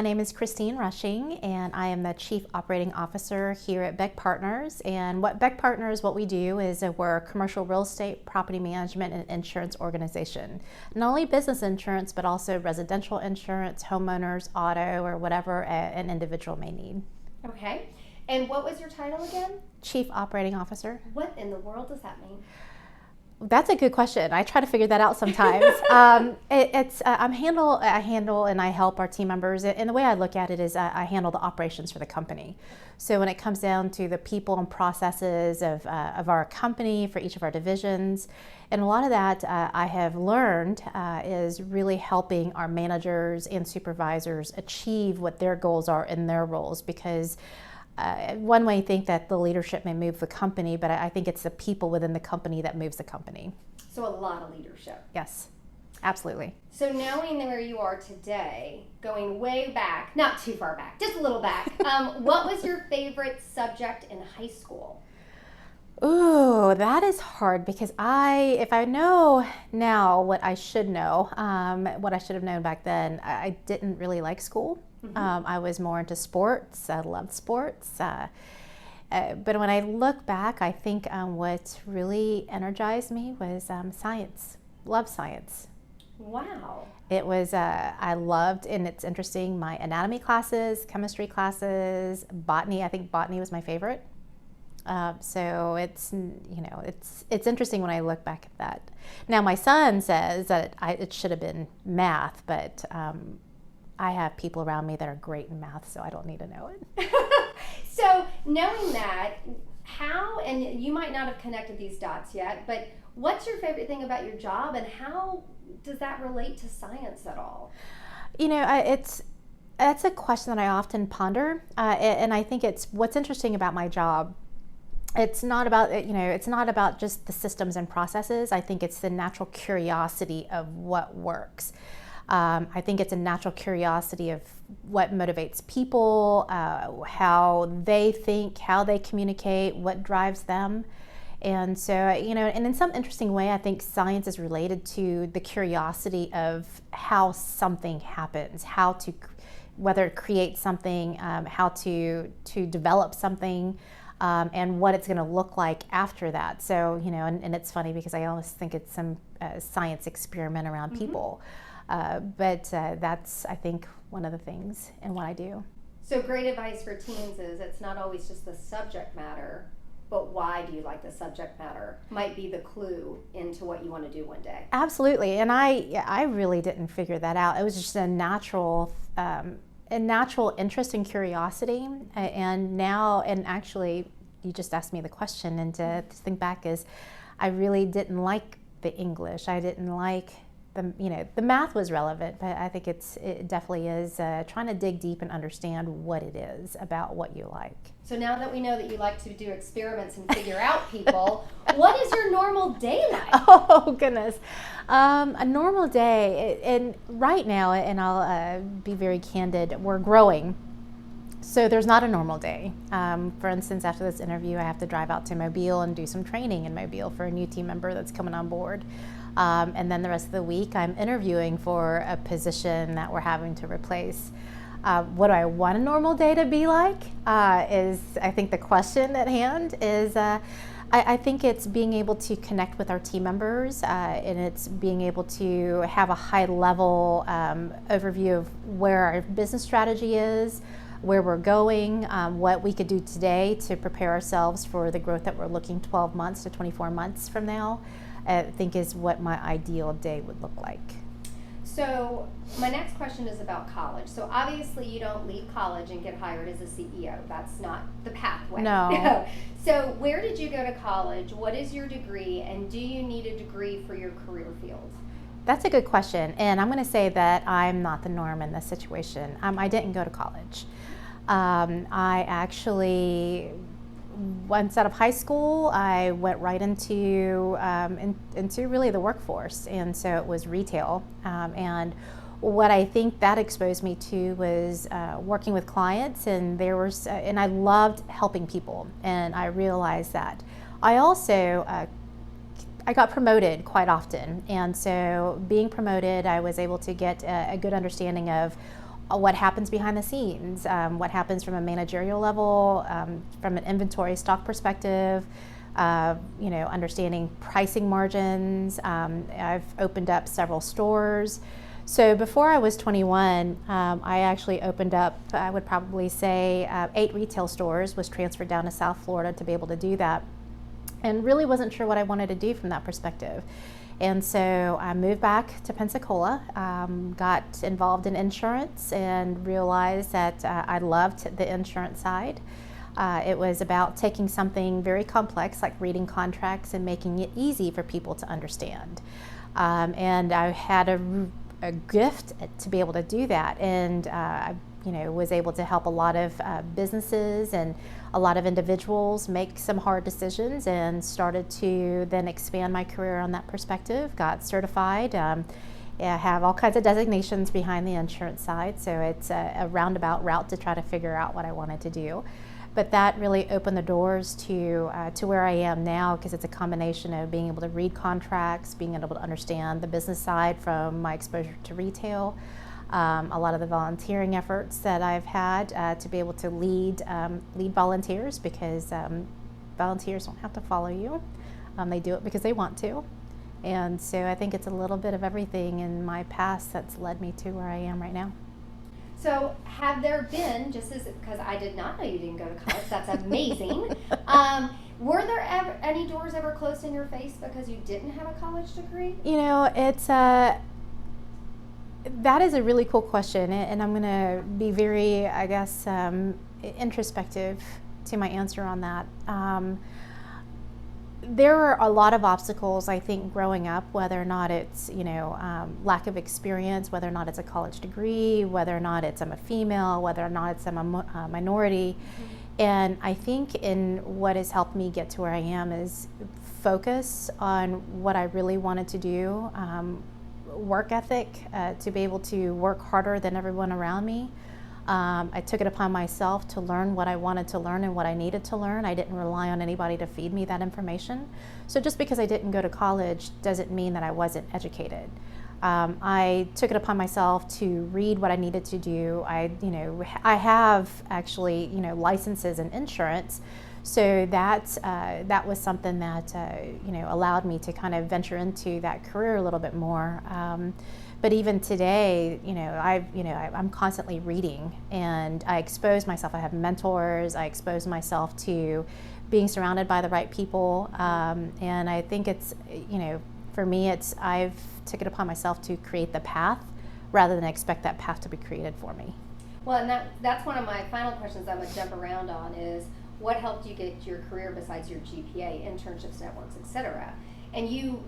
My name is Christine Rushing, and I am the Chief Operating Officer here at Beck Partners. And what Beck Partners, what we do is we're a commercial real estate, property management, and insurance organization. Not only business insurance, but also residential insurance, homeowners, auto, or whatever an individual may need. Okay. And what was your title again? Chief Operating Officer. What in the world does that mean? That's a good question. I try to figure that out sometimes. I handle and I help our team members. And the way I look at it is I handle the operations for the company. So when it comes down to the people and processes of our company for each of our divisions, and a lot of that I have learned is really helping our managers and supervisors achieve what their goals are in their roles, because one way think that the leadership may move the company, but I think it's the people within the company that moves the company. So a lot of leadership. Yes, absolutely. So knowing where you are today, going way back, not too far back, just a little back, what was your favorite subject in high school? Ooh, that is hard, because if I know now what I should know, what I should have known back then, I didn't really like school. Mm-hmm. I was more into sports. I loved sports. But when I look back, I think what really energized me was science. Loved science. Wow. It was, I loved, and it's interesting, my anatomy classes, chemistry classes, botany. I think botany was my favorite. So it's interesting when I look back at that. Now my son says that it should have been math, but I have people around me that are great in math, so I don't need to know it. So knowing that, how, and you might not have connected these dots yet, but what's your favorite thing about your job, and how does that relate to science at all? That's a question that I often ponder, and I think it's what's interesting about my job. It's not about just the systems and processes. I think it's the natural curiosity of what works. I think it's a natural curiosity of what motivates people, how they think, how they communicate, what drives them. And so, and in some interesting way, I think science is related to the curiosity of how something happens, whether to create something, how to develop something, and what it's going to look like after that. So, and it's funny because I always think it's some science experiment around people. But that's, I think, one of the things in what I do. So great advice for teens is it's not always just the subject matter, but why do you like the subject matter might be the clue into what you want to do one day. Absolutely. And I really didn't figure that out. It was just a natural interest and curiosity. And actually, you just asked me the question, and to think back is I really didn't like the English. I didn't like the math was relevant, but I think it definitely is trying to dig deep and understand what it is about what you like. So now that we know that you like to do experiments and figure out people, what is your normal day like? Oh, goodness. A normal day, and right now, and I'll be very candid, we're growing. So there's not a normal day. For instance, after this interview, I have to drive out to Mobile and do some training in Mobile for a new team member that's coming on board. And then the rest of the week, I'm interviewing for a position that we're having to replace. What do I want a normal day to be like? Is I think the question at hand is, I think it's being able to connect with our team members, and it's being able to have a high level overview of where our business strategy is, where we're going, what we could do today to prepare ourselves for the growth that we're looking 12 months to 24 months from now. I think is what my ideal day would look like. So my next question is about college. So obviously you don't leave college and get hired as a CEO. That's not the pathway. No. So where did you go to college? What is your degree? And do you need a degree for your career field? That's a good question. And I'm going to say that I'm not the norm in this situation. I didn't go to college. I actually, once out of high school, I went right into really the workforce, and so it was retail. And what I think that exposed me to was working with clients, and I loved helping people, and I realized that. I also I got promoted quite often, and so being promoted, I was able to get a good understanding of what happens behind the scenes, what happens from a managerial level, from an inventory stock perspective, understanding pricing margins. I've opened up several stores. So before I was 21, I actually opened up, I would probably say, 8 retail stores, was transferred down to South Florida to be able to do that, and really wasn't sure what I wanted to do from that perspective. And so I moved back to Pensacola, got involved in insurance, and realized that I loved the insurance side. It was about taking something very complex like reading contracts and making it easy for people to understand. And I had a gift to be able to do that, and I was able to help a lot of businesses and a lot of individuals make some hard decisions, and started to then expand my career on that perspective. Got certified. I have all kinds of designations behind the insurance side, so it's a roundabout route to try to figure out what I wanted to do. But that really opened the doors to where I am now, because it's a combination of being able to read contracts, being able to understand the business side from my exposure to retail, a lot of the volunteering efforts that I've had to be able to lead volunteers, because volunteers don't have to follow you. They do it because they want to. And so I think it's a little bit of everything in my past that's led me to where I am right now. So have there been, just as, because I did not know you didn't go to college, that's amazing. Were there ever any doors ever closed in your face because you didn't have a college degree? It's that is a really cool question, and I'm going to be very, I guess, introspective to my answer on that. There are a lot of obstacles, I think, growing up, whether or not it's, lack of experience, whether or not it's a college degree, whether or not it's I'm a female, whether or not it's I'm a minority. Mm-hmm. And I think in what has helped me get to where I am is focus on what I really wanted to do, work ethic, to be able to work harder than everyone around me. I took it upon myself to learn what I wanted to learn and what I needed to learn. I didn't rely on anybody to feed me that information. So just because I didn't go to college doesn't mean that I wasn't educated. I took it upon myself to read what I needed to do. I have actually, licenses in insurance. So that was something that, allowed me to kind of venture into that career a little bit more. But even today, I'm constantly reading, and I expose myself. I have mentors. I expose myself to being surrounded by the right people, and I think it's, for me, I've took it upon myself to create the path rather than expect that path to be created for me. Well, and that's one of my final questions I'm going to jump around on is, what helped you get your career besides your GPA, internships, networks, etc.? And you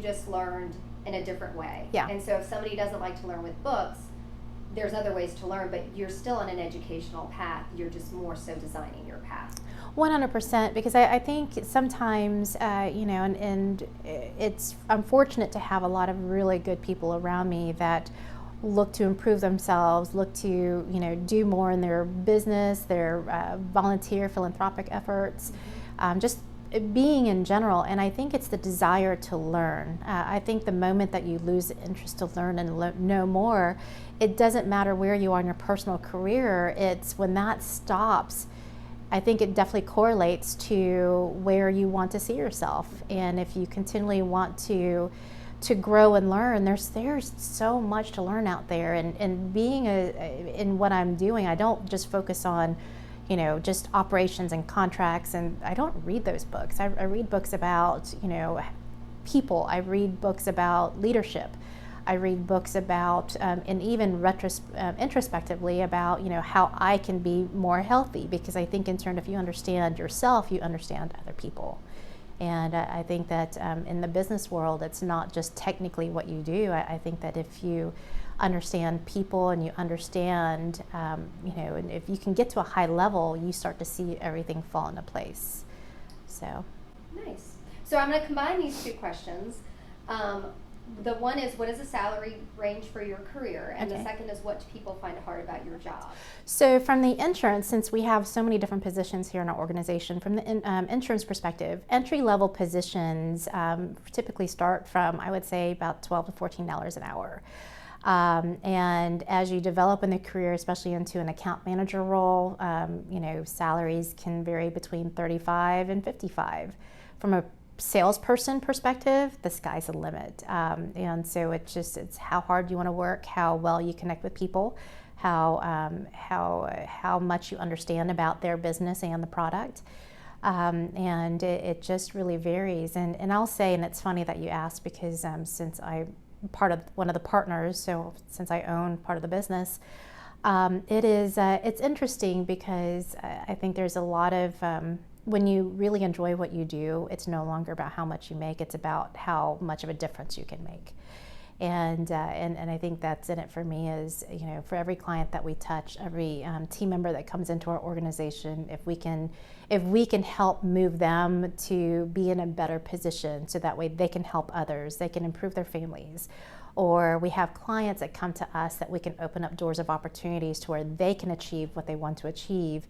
just learned in a different way. Yeah. And so if somebody doesn't like to learn with books, there's other ways to learn, but you're still on an educational path. You're just more so designing your path. 100%, because I think sometimes, and I'm fortunate to have a lot of really good people around me that look to improve themselves, look to, do more in their business, their volunteer philanthropic efforts, just being in general. And I think it's the desire to learn. I think the moment that you lose the interest to learn and know more, it doesn't matter where you are in your personal career. It's when that stops, I think it definitely correlates to where you want to see yourself. And if you continually want to grow and learn, there's so much to learn out there. And being in what I'm doing, I don't just focus on just operations and contracts, and I don't read those books. I read books about, people. I read books about leadership. I read books about, and even introspectively about, how I can be more healthy, because I think in turn, if you understand yourself, you understand other people. And I think that in the business world, it's not just technically what you do. I think that if you understand people and you understand, and if you can get to a high level, you start to see everything fall into place. So. Nice. So I'm going to combine these two questions. The one is, what is the salary range for your career? And the second is, what do people find hard about your job? So from the insurance, since we have so many different positions here in our organization, from the insurance perspective, entry-level positions typically start from, I would say, about $12 to $14 an hour. And as you develop in the career, especially into an account manager role, salaries can vary between 35 and 55. From a salesperson perspective, the sky's the limit. And so it's how hard you want to work, how well you connect with people, how much you understand about their business and the product. And it just really varies. And I'll say, and it's funny that you asked, because since I'm part of one of the partners, so since I own part of the business, it's interesting because I think there's a lot of, when you really enjoy what you do, it's no longer about how much you make, it's about how much of a difference you can make. And I think that's in it for me is, for every client that we touch, every team member that comes into our organization, if we can help move them to be in a better position so that way they can help others, they can improve their families. Or we have clients that come to us that we can open up doors of opportunities to where they can achieve what they want to achieve.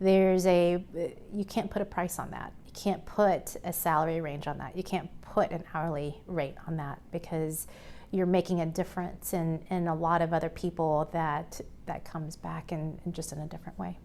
You can't put a price on that. You can't put a salary range on that. You can't put an hourly rate on that, because you're making a difference in a lot of other people that comes back in just in a different way.